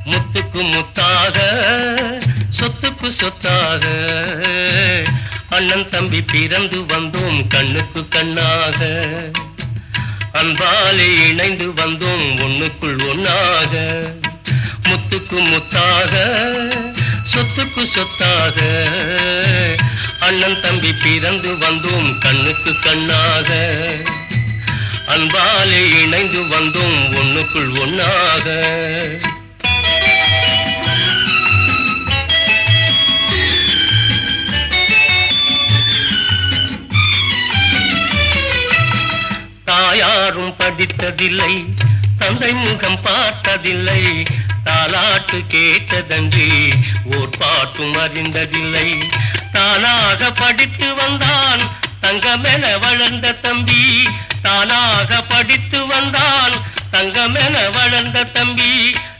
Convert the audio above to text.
முத்துக்கு முத்தாக சொத்துக்கு சொத்தாக அண்ணன் தம்பி பிறந்து வந்தோம் கண்ணுக்கு கண்ணாக அன்பாலே இணைந்து வந்தோம் ஒண்ணுக்குள் ஒண்ணாக முத்துக்கு முத்தாக சொத்துக்கு சொத்தாக அண்ணன் தம்பி பிறந்து வந்தோம் கண்ணுக்கு கண்ணாக அன்பாலே இணைந்து வந்தோம் ஒண்ணுக்குள் ஒண்ணாக தாயாரும் படித்ததில்லை தந்தை முகம் பார்த்ததில்லை தாலாட்டு கேட்டதன்றி ஓர் பாட்டும் அறிந்ததில்லை தானாக படித்து வந்தான் தங்கமென வளர்ந்த தம்பி தானாக படித்து வந்தான் தங்கமென வளர்ந்த தம்பி